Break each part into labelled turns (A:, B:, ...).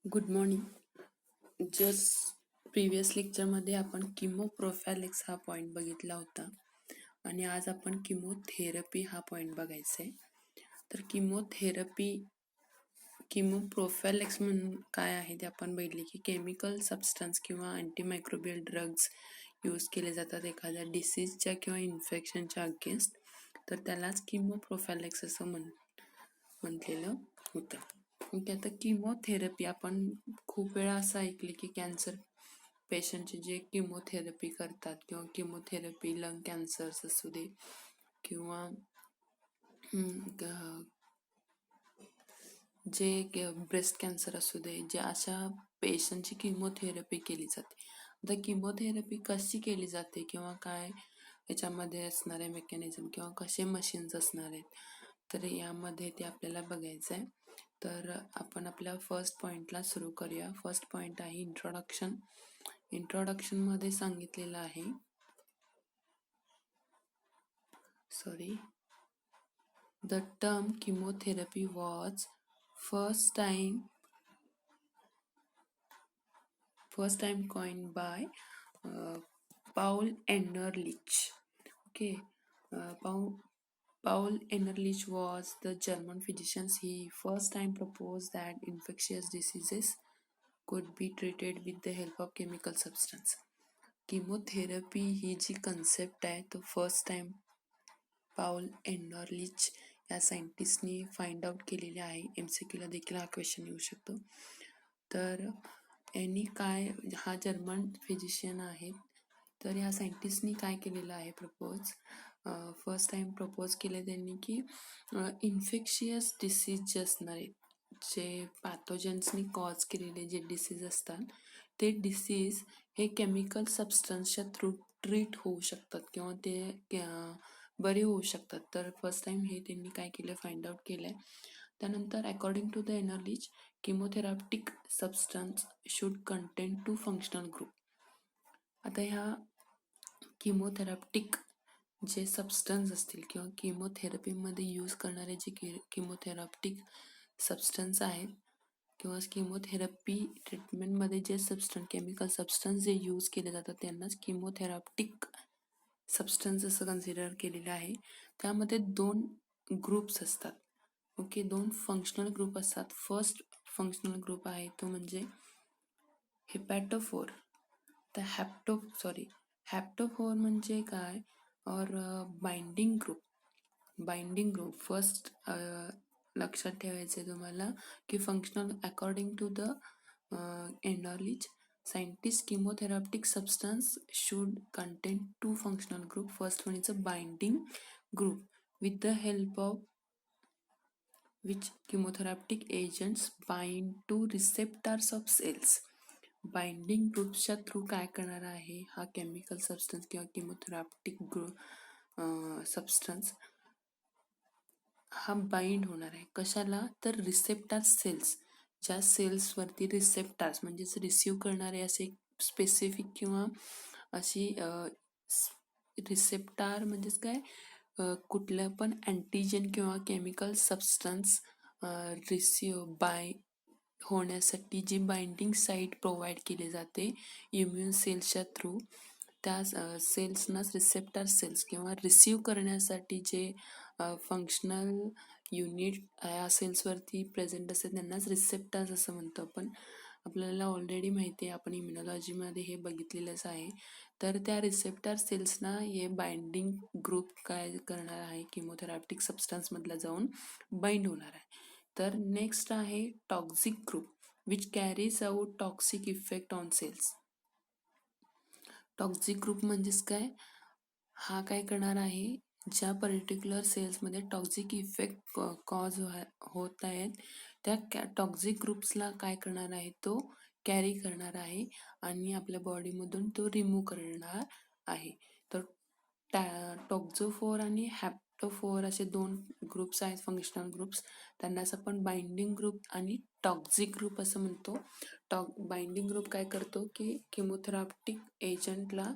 A: Good morning. Just previous लेक्चरमध्ये आपण किमोप्रोफॅलेक्स हा पॉईंट बघितला होता आणि आज आपण किमोथेरपी हा पॉईंट बघायचा आहे. तर किमोप्रोफॅलेक्स म्हणून काय आहे ते आपण बघितले की केमिकल सबस्टन्स किंवा अँटीमायक्रोबियल ड्रग्ज यूज केले जातात एखाद्या डिसीजच्या किंवा इन्फेक्शनच्या अगेन्स्ट. तर त्यालाच किमोप्रोफॅलेक्स असं म्हटलेलं होतं. ओके, आता किमोथेरपी आपण खूप वेळा असं ऐकले की कॅन्सर पेशंटचे जे किमोथेरपी करतात किंवा किमोथेरपी लंग कॅन्सर्स असू दे किंवा जे ब्रेस्ट कॅन्सर असू दे, जे अशा पेशंटची किमोथेरपी केली जाते. आता किमोथेरपी कशी केली जाते किंवा काय याच्यामध्ये असणारे मेकॅनिझम किंवा कसे मशीन्स असणार आहेत, तर यामध्ये ते आपल्याला बघायचं आहे. तर आपण आपल्या फर्स्ट पॉईंटला सुरू करूया. फर्स्ट पॉईंट आहे इंट्रोडक्शन. इंट्रोडक्शनमध्ये सांगितलेलं आहे the term chemotherapy was first time coined by Paul Ehrlich. Okay, Paul Ehrlich was the German physician. He first time proposed that infectious diseases could be treated with the help of chemical substance. Chemotherapy ही जी concept आहे तो first time पाऊल एनॉर्लिच या सायंटिस्टनी find out केलेली आहे. MCQला देखील हा क्वेश्चन येऊ शकतो. तर यांनी हा जर्मन फिजिशियन आहे. तर ह्या सायंटिस्टनी काय केलेलं आहे फर्स्ट टाइम प्रपोज केलं त्यांनी की इन्फेक्शियस डिसीज जे असणार आहेत, जे पॅथोजन्सनी कॉज केलेले जे डिसीज असतात ते डिसीज हे केमिकल सबस्टन्सच्या थ्रू ट्रीट होऊ शकतात किंवा ते बरे होऊ शकतात. तर फर्स्ट टाइम हे त्यांनी काय केलं, फाइंड आउट केलंय. त्यानंतर according to the Ehrlich chemotherapeutic substance should contain 2 functional group. आता ह्या किमोथेराप्टिक जे सबस्टन्स असतील किंवा किमोथेरपीमध्ये यूज करणारे जे किमोथेराप्टिक सबस्टन्स आहेत किंवा किमोथेरपी ट्रीटमेंटमध्ये जे केमिकल सबस्टन्स जे यूज केले जातात त्यांनाच किमोथेराप्टिक सबस्टन्स असं कन्सिडर केलेलं आहे. त्यामध्ये 2 ग्रुप्स असतात. ओके, 2 फंक्शनल ग्रुप असतात. फर्स्ट फंक्शनल ग्रुप आहे तो म्हणजे हेपॅटोफोर. तर हॅप्टोफोर म्हणजे काय, और बाइंडिंग ग्रुप फर्स्ट लक्षात ठेवायचे तुम्हाला की functional according to the Ehrlich scientist chemotherapeutic substance should contain 2 functional group. First one is a binding group with the help of which chemotherapeutic agents bind to receptors of cells. Binding ग्रुपच्या through काय करणार आहे हा chemical substance किंवा किमोथेराप्टिक substance हा bind होणार आहे. कशाला, तर रिसेप्टर सेल्स, ज्या सेल्सवरती रिसेप्टर्स म्हणजेच रिसीव्ह करणारे असे स्पेसिफिक किंवा अशी रिसेप्टार म्हणजेच काय, कुठलं पण अँटीजन किंवा केमिकल सबस्टन्स बाय होण्यासाठी जी बाइंडिंग साईट प्रोव्हाइड केली जाते इम्युन सेल्सच्या थ्रू, त्या सेल्सनाच रिसेप्टर सेल्स किंवा रिसीव्ह करण्यासाठी जे फंक्शनल युनिट या सेल्सवरती प्रेझेंट असते त्यांनाच रिसेप्टर्स असं म्हणतो आपण. आपल्याला ऑलरेडी माहिती आहे, आपण इम्युनॉलॉजीमध्ये हे बघितलेलंच आहे. तर त्या रिसेप्टर सेल्सना हे बाइंडिंग ग्रुप काय करणार आहे, किमोथेराप्टिक सबस्टन्समधला जाऊन बाइंड होणार आहे. तर नेक्स्ट आहे toxic group which carries out toxic effect on cells. Toxic group म्हणजेच काय, हा काय करणार आहे, ज्या पर्टिक्युलर सेल्समध्ये टॉक्सिक इफेक्ट कॉज होत आहेत त्या टॉक्सिक ग्रुप्सला काय करणार आहे, तो कॅरी करणार आहे आणि आपल्या बॉडीमधून तो रिमूव्ह करणार आहे. तर टॉक्झोफोर आणि हॅप्टोफोर असे 2 ग्रुप्स आहेत फंक्शनल ग्रुप्स. त्यांनाच आपण बाइंडिंग ग्रुप आणि टॉक्सिक ग्रुप असं म्हणतो. बाइंडिंग ग्रुप काय करतो की किमोथेराप्टिक एजंटला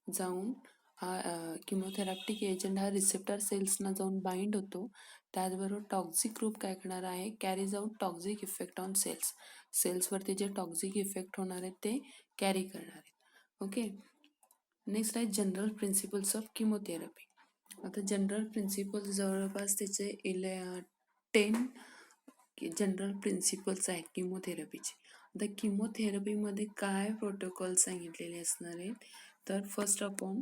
A: जाऊन हा किमोथेराप्टिक एजंट हा रिसेप्टर सेल्सना जाऊन बाइंड होतो. त्याचबरोबर टॉक्झिक ग्रुप काय करणार आहे, carries out toxic effect on cells. सेल्सवरती जे टॉक्झिक इफेक्ट होणार आहेत ते कॅरी करणार आहेत. ओके, नेक्स्ट आहे जनरल प्रिन्सिपल्स ऑफ किमोथेरपी. आता जनरल प्रिन्सिपल्स जवळपास त्याचे 10 जनरल प्रिन्सिपल्स आहेत किमोथेरपीचे. आता किमोथेरपीमध्ये काय प्रोटोकॉल सांगितलेले असणार आहेत, तर फर्स्ट आपण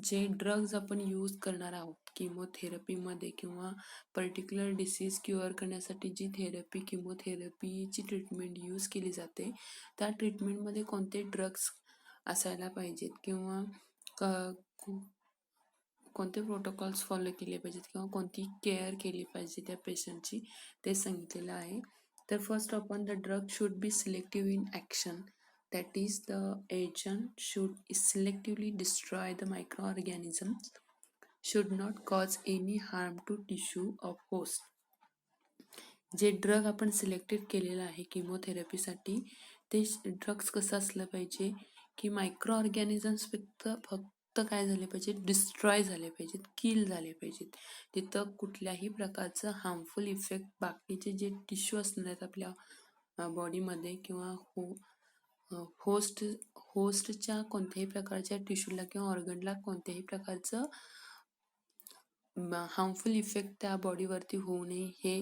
A: जे ड्रग्ज आपण यूज करणार आहोत किमोथेरपीमध्ये किंवा पर्टिक्युलर डिसीज क्युअर करण्यासाठी जी किमोथेरपीची ट्रीटमेंट यूज केली जाते, त्या ट्रीटमेंटमध्ये कोणते ड्रग्स असायला पाहिजेत किंवा कोणते प्रोटोकॉल्स फॉलो केले पाहिजेत किंवा कोणती केअर केली पाहिजे त्या पेशंटची, ते सांगितलेलं आहे. तर फर्स्ट आपण the drug should be selective in action. That is, the agent should selectively destroy the microorganisms, should not cause any harm to tissue of host. जे ड्रग आपण सिलेक्टेड केलेलं आहे किमोथेरपीसाठी, ते ड्रग्स कसं असलं पाहिजे की मायक्रो ऑर्गॅनिझम्स फक्त काय झाले पाहिजे, डिस्ट्रॉय झाले पाहिजेत, किल झाले पाहिजेत. तिथं कुठल्याही प्रकारचं हार्मफुल इफेक्ट बाकीचे जे टिश्यू असणार आहेत आपल्या बॉडीमध्ये किंवा होस्टच्या कोणत्याही प्रकारच्या टिश्यूला किंवा ऑर्गनला कोणत्याही प्रकारचं हार्मफुल इफेक्ट त्या बॉडीवरती होऊ नये, हे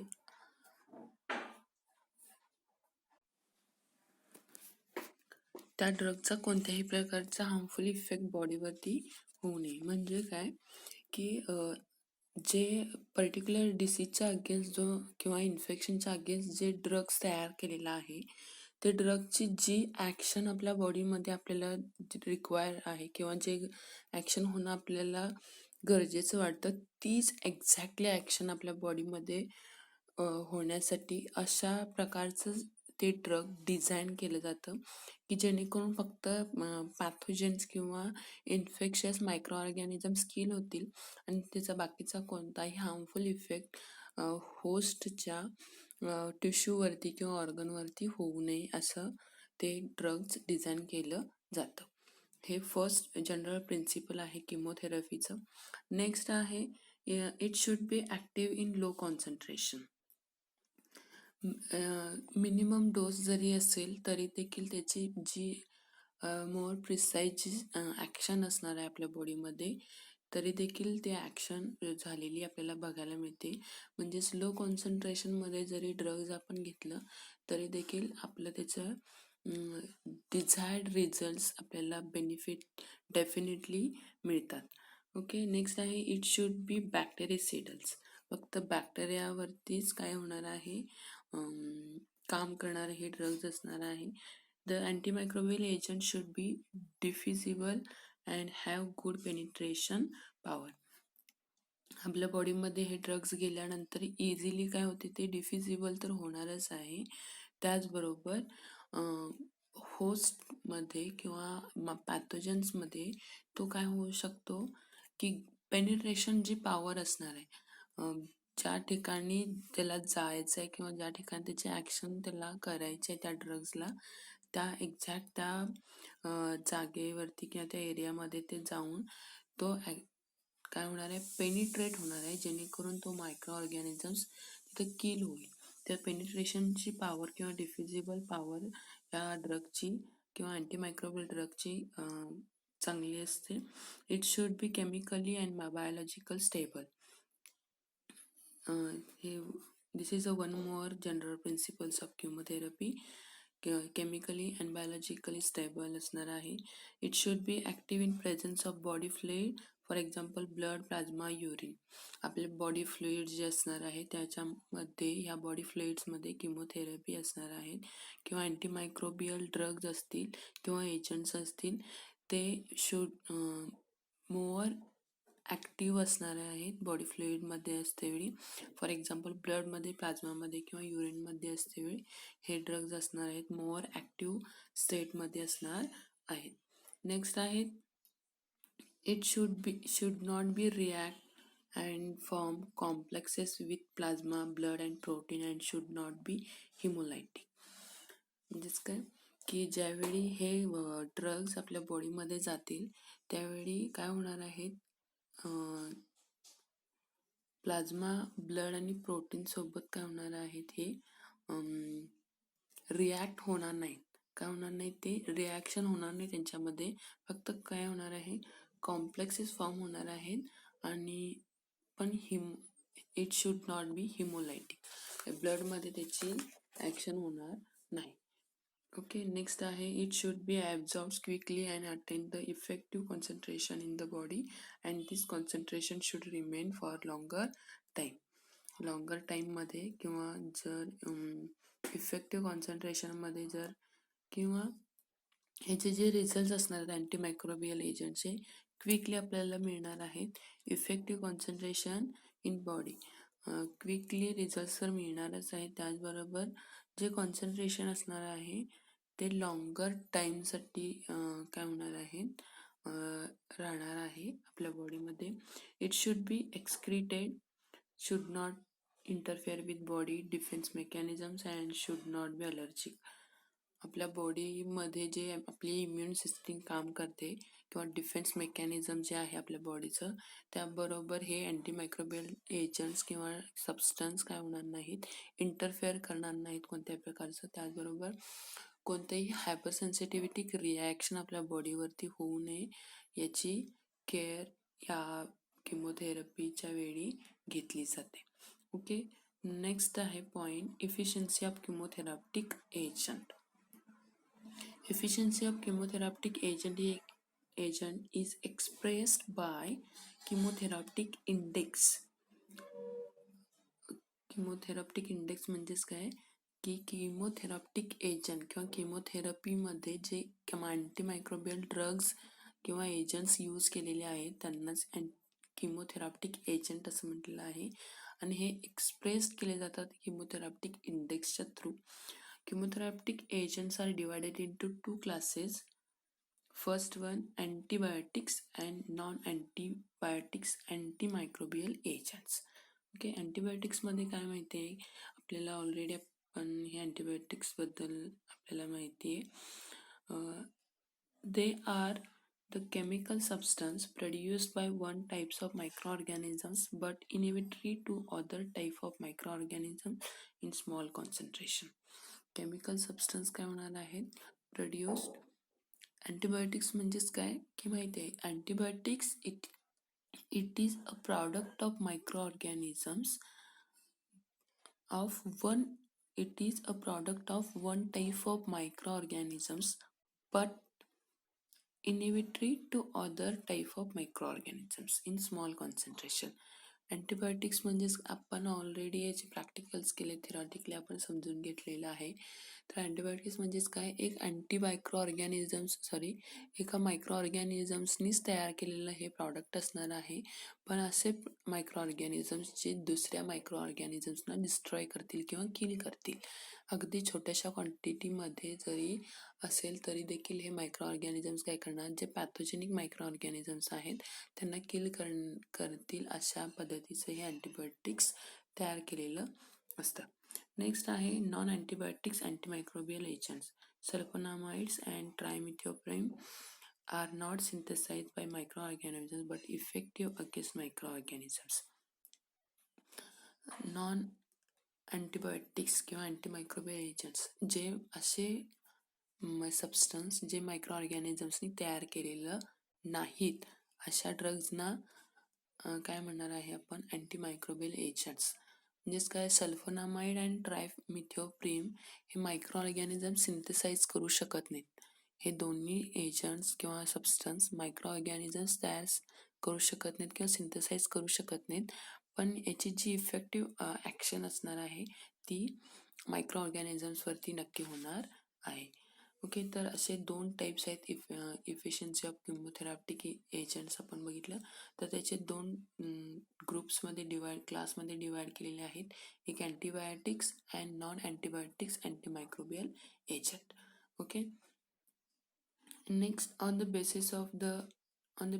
A: त्या ड्रगचा कोणत्याही प्रकारचा हार्मफुल इफेक्ट बॉडीवरती होऊ नये. म्हणजे काय की जे पर्टिक्युलर डिसीजच्या अगेन्स्ट जो किंवा इन्फेक्शनच्या अगेन्स्ट जे ड्रग्स तयार केलेला आहे, ते ड्रगची जी ॲक्शन आपल्या बॉडीमध्ये आपल्याला रिक्वायर आहे किंवा जे ॲक्शन होणं आपल्याला गरजेचं वाटतं, तीच एक्झॅक्टली ॲक्शन आपल्या बॉडीमध्ये होण्यासाठी अशा प्रकारचं ते ड्रग डिझाईन केलं जातं की जेणेकरून फक्त पॅथोजेन्स किंवा इन्फेक्शियस मायक्रो ऑर्गॅनिझम्स किल होतील आणि त्याचा बाकीचा कोणताही हार्मफुल इफेक्ट होस्टच्या टिश्यूवरती किंवा ऑर्गनवरती होऊ नये असं ते ड्रग्ज डिझाईन केलं जातं. हे फर्स्ट जनरल प्रिन्सिपल आहे किमोथेरपीचं. नेक्स्ट आहे it should B active in low concentration. Minimum dose जरी असेल तरी देखील त्याची जी मोर प्रिसाईज ॲक्शन असणार आहे आपल्या बॉडीमध्ये, तरी देखील ते ॲक्शन झालेली आपल्याला बघायला मिळते. म्हणजे स्लो कॉन्सन्ट्रेशनमध्ये जरी ड्रग्ज आपण घेतलं तरी देखील आपलं त्याचं डिझायर्ड रिझल्ट्स आपल्याला बेनिफिट डेफिनेटली मिळतात. ओके, नेक्स्ट आहे इट शुड बी बॅक्टेरिसिडल्स. फक्त बॅक्टेरियावरतीच काय होणार आहे, काम करणारे हे ड्रग्ज असणार आहे. The antimicrobial agent should be diffusible and have good penetration power. आपल्या बॉडीमध्ये हे ड्रग्ज गेल्यानंतर इझिली काय होते, ते डिफ्युजिबल तर होणारच आहे. त्याचबरोबर होस्टमध्ये किंवा पॅथोजन्समध्ये तो काय होऊ शकतो की पेनिट्रेशन जी पॉवर असणार आहे, ज्या ठिकाणी त्याला जायचं आहे किंवा ज्या ठिकाणी त्याचे ॲक्शन त्याला करायचे आहे त्या ड्रग्जला, त्या एक्झॅक्ट त्या जागेवरती किंवा त्या एरियामध्ये ते जाऊन तो काय होणार आहे, पेनिट्रेट होणार आहे, जेणेकरून तो मायक्रो ऑर्गॅनिझम्स तिथं किल होईल. त्या पेनिट्रेशनची पॉवर किंवा डिफ्युजिबल पॉवर या ड्रगची किंवा अँटीमायक्रोबियल ड्रगची चांगली असते. It should B chemically and biological stable. This is a one more general principles of chemotherapy. Chemically and biologically stable असणार आहे. It should be active in presence of body fluid, for example blood, plasma, urine. आपले body fluid जे असणार आहे त्याच्यामध्ये, ह्या body फ्लुइड्समध्ये chemotherapy असणार आहेत किंवा अँटीमायक्रोबियल ड्रग्ज असतील किंवा एजंट्स असतील, ते शुड मोर ॲक्टिव्ह असणारे आहेत बॉडी फ्लुइडमध्ये असतेवेळी. फॉर एक्झाम्पल ब्लडमध्ये, प्लाझ्मामध्ये किंवा युरिनमध्ये असतेवेळी हे ड्रग्ज असणार आहेत, मोर ॲक्टिव्ह स्टेटमध्ये असणार आहेत. नेक्स्ट आहे it should not be react and form complexes with plasma, blood and protein and should not be haemolytic. म्हणजेच काय की ज्यावेळी हे ड्रग्ज आपल्या बॉडीमध्ये जातील त्यावेळी काय होणार आहेत, प्लाझ्मा ब्लड आणि प्रोटीन सोबत काय होणार आहेत, हे रिॲक्ट होणार नाहीत. काय होणार नाही, ते रिॲक्शन होणार नाही त्यांच्यामध्ये. फक्त काय होणार आहे, कॉम्प्लेक्सेस फॉर्म होणार आहेत आणि पण it should not be haemolytic. ब्लडमध्ये त्याची ॲक्शन होणार नाही. ओके, नेक्स्ट आहे it should be absorbed quickly and attain the effective concentration in the body and this concentration should remain for longer time. Longer टाईममध्ये किंवा जर इफेक्टिव्ह कॉन्सन्ट्रेशनमध्ये जर किंवा ह्याचे जे रिझल्ट असणार आहेत अँटीमायक्रोबियल एजंटचे क्विकली आपल्याला मिळणार आहेत. Effective concentration in body quickly result तर मिळणारच आहे. त्याचबरोबर जे कॉन्सन्ट्रेशन असणार आहे ते लॉंगर टाईमसाठी काय होणार आहे, राहणार आहे आपल्या बॉडीमध्ये. It should be excreted, should not interfere with body defense mechanisms and should not be allergic. आपल्या बॉडीमध्ये जे आपली इम्युन सिस्टीम काम करते किंवा डिफेन्स मेकॅनिझम जे आहे आपल्या बॉडीचं, त्याबरोबर हे अँटीमायक्रोबियल एजंट्स किंवा सबस्टन्स काय होणार नाहीत, इंटरफेअर करणार नाहीत कोणत्याही प्रकारचं. त्याचबरोबर कोणतेही हायपर सेन्सिटिव्हिटी रिॲक्शन आपल्या बॉडीवरती होऊ नये याची केअर या किमोथेरपीच्या वेळी घेतली जाते. ओके, नेक्स्ट आहे point efficiency of chemotherapeutic agent. Efficiency of chemotherapeutic agent is expressed by chemotherapeutic index. Chemotherapeutic index म्हणजेच काय की किमोथेरप्टिक एजंट किंवा किमोथेरपीमध्ये जे अँटीमायक्रोबियल ड्रग्ज किंवा एजंट्स यूज केलेले आहेत त्यांनाच किमोथेरप्टिक एजंट असं म्हटलेलं आहे. आणि हे एक्सप्रेस केले जातात किमोथेरप्टिक इंडेक्सच्या through. Chemotherapeutic agents are divided into two classes. First one, antibiotics and non-antibiotics antimicrobial agents. Okay, अँटीबायोटिक्समध्ये काय माहिती आहे आपल्याला, ऑलरेडी आपण हे अँटीबायोटिक्सबद्दल आपल्याला माहिती आहे. They are the chemical substance produced by one types of microorganisms but inhibitory to other type of microorganisms in small concentration. Chemical substance काय होणार आहेत, प्रोड्यूस्ड. अँटीबायोटिक्स म्हणजेच काय की माहिती आहे, antibiotics it is a product of microorganisms of one type of microorganisms but inhibitory to other type of microorganisms in small concentration. Antibiotics म्हणजेच आपण ऑलरेडी याचे प्रॅक्टिकल्स केले, थेरॉटिकली आपण समजून घेतलेलं आहे. तर अँटीबायोटिक्स म्हणजेच काय, एक एका मायक्रो ऑर्गॅनिझम्सनीच तयार केलेलं हे प्रॉडक्ट असणार आहे. पण असे मायक्रो ऑर्गॅनिझम्स जे दुसऱ्या मायक्रो ऑर्गॅनिझम्सना डिस्ट्रॉय करतील किंवा किल करतील. अगदी छोट्याशा क्वांटिटीमध्ये जरी असेल तरी देखील हे मायक्रो ऑर्गॅनिझम्स काय करणार, जे पॅथोजेनिक मायक्रो ऑर्गॅनिझम्स आहेत त्यांना किल करतील अशा पद्धतीचं हे अँटीबायोटिक्स तयार केलेलं असतं. नेक्स्ट आहे non antibiotics antimicrobial agents. Sulphonamides and trimethoprim are not synthesised by microorganisms but effective against microorganisms. Non antibiotics किंवा अँटीमायक्रोबियल एजंट्स जे असे सबस्टन्स जे मायक्रो ऑर्गॅनिझम्सनी तयार केलेलं नाहीत अशा ड्रग्जना काय म्हणणार आहे आपण, अँटीमायक्रोबियल एजंट्स. म्हणजेच काय, सल्फोनामाइड अँड ट्रायमिथोप्रिम हे मायक्रो ऑर्गॅनिझम सिंथेसाइज करू शकत नाहीत. हे दोन्ही एजंट्स किंवा सबस्टन्स मायक्रो ऑर्गॅनिझम्स तयार करू शकत नाहीत किंवा सिंथेसाइज करू शकत नाहीत. पण याची जी इफेक्टिव्ह ॲक्शन असणार आहे ती मायक्रो ऑर्गॅनिझम्सवरती नक्की होणार आहे. ओके, तर असे दोन टाईप्स आहेत इफिशियन्सी ऑफ किमोथेरॅप्टिक एजंट्स आपण बघितलं. तर त्याचे दोन क्लासमध्ये डिवाइड केलेले आहेत. एक antibiotics and non antibiotics antimicrobial agent. Okay, next on the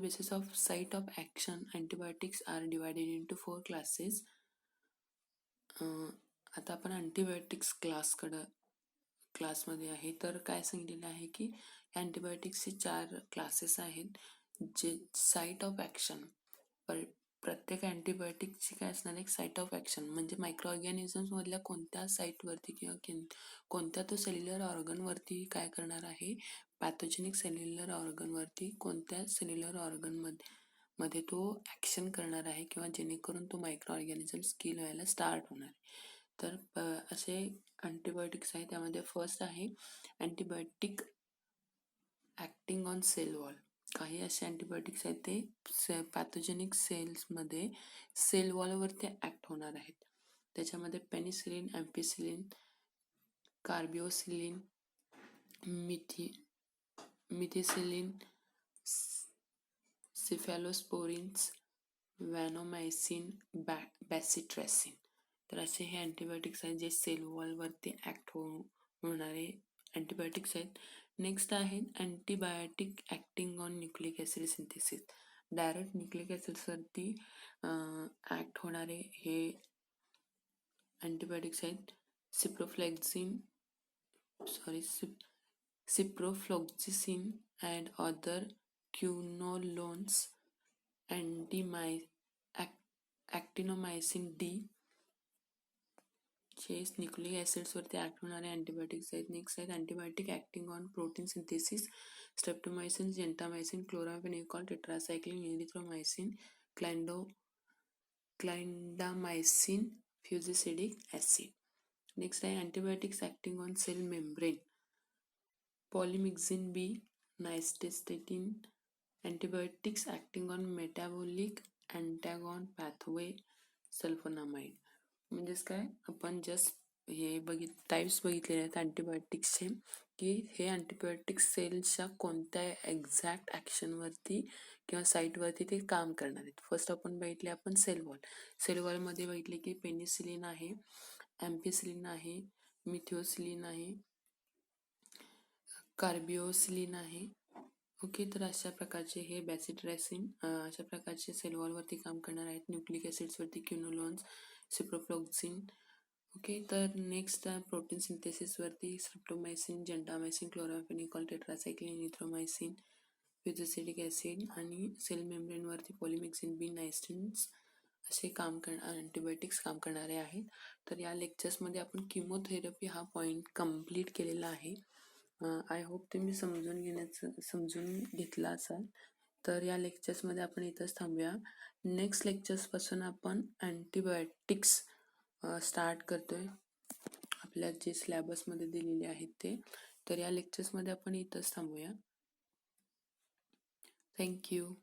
A: basis of site of action antibiotics are divided into 4 classes. आता आपण अँटीबायोटिक्स क्लासमध्ये आहे. तर काय सांगितलेलं आहे की अँटीबायोटिक्सचे 4 क्लासेस आहेत. जे साईट ऑफ ॲक्शन प्रत्येक अँटीबायोटिकची काय असणार एक साईट ऑफ ॲक्शन, म्हणजे मायक्रो ऑर्गॅनिझम्समधल्या कोणत्या साईटवरती किंवा कोणत्या तो सेल्युलर ऑर्गनवरती काय करणार आहे, पॅथोजेनिक सेल्युलर ऑर्गनवरती कोणत्या सेल्युलर ऑर्गनमध्ये तो ॲक्शन करणार आहे किंवा जेणेकरून तो मायक्रो ऑर्गॅनिझम्स किल व्हायला स्टार्ट होणार आहे. तर असे अँटीबायोटिक्स आहे. त्यामध्ये फर्स्ट आहे antibiotic acting on cell wall. काही असे अँटीबायोटिक्स आहेत ते पॅथोजेनिक सेल्समध्ये सेल वॉलवरती ॲक्ट होणार आहेत. त्याच्यामध्ये पेनिसिलिन, ॲम्पिसिलिन, कार्बिओसिलिन, मिथिसिलिन, सिफॅलोस्पोरिन्स, व्हॅनोमायसिन, बॅसिट्रॅसिन. तर असे हे अँटीबायोटिक्स आहेत जे सेल वॉलवरती ॲक्ट होणारे अँटीबायोटिक्स आहेत. नेक्स्ट आहेत antibiotic acting on nucleic acid synthesis. Direct nucleic ॲसिड्सवरती ॲक्ट होणारे हे अँटीबायोटिक्स आहेत. Ciprofloxacin and other quinolones, actinomycin D जे न्यूक्लिक ॲसिड्सवरती ॲक्ट होणारे अँटीबायोटिक्स आहेत. नेक्स्ट आहेत antibiotic acting on protein synthesis. Streptomycin, gentamicin, chloramphenicol, tetracycline, erythromycin, clindamycin, fusidic acid. Next आहे antibiotics acting on cell membrane. Polymyxin B, nystatin. Antibiotics acting on metabolic antagonist pathway, sulphonamide. म्हणजेच काय आपण just हे types बघितलेले आहेत अँटीबायोटिक्सचे, की हे antibiotics सेलच्या कोणत्या एक्झॅक्ट ॲक्शनवरती किंवा साईटवरती ते काम करणार आहेत. फर्स्ट आपण बघितले आपण सेल वॉलमध्ये बघितले की पेनिसिलिन आहे, ॲम्पिसिलिन आहे, मिथिओसिलिन आहे, कार्बिओसिलिन आहे. ओके, तर अशा प्रकारचे हे बॅसिट्रॅसिन अशा प्रकारचे सेल वॉलवरती काम करणार आहेत. न्यूक्लिक ॲसिड्सवरती क्विनोलोन्स, सिप्रोफ्लॉक्झिन. ओके, तर next protein सिंथेसिसवरती स्ट्रेप्टोमायसिन, gentamicin, chloramphenicol, tetracycline, इरिथ्रोमायसिन, फ्युजिसिडिक acid. आणि सेल मेम्ब्रेनवरती पॉलिमिक्झिन बी, नायस्टिन्स असे अँटीबायोटिक्स काम करणारे आहेत. तर या लेक्चर्समध्ये आपण किमोथेरपी हा पॉईंट कंप्लीट केलेला आहे. आय होप तुम्ही समजून घेतला असाल. तर या लेक्चर्समध्ये आपण इथंच थांबूया. नेक्स्ट लेक्चर्सपासून आपण अँटीबायोटिक्स स्टार्ट करतोय आपल्या जे सिलेबसमध्ये दिलेले आहेत ते. तर या लेक्चर्समध्ये आपण इथंच थांबूया. थँक्यू.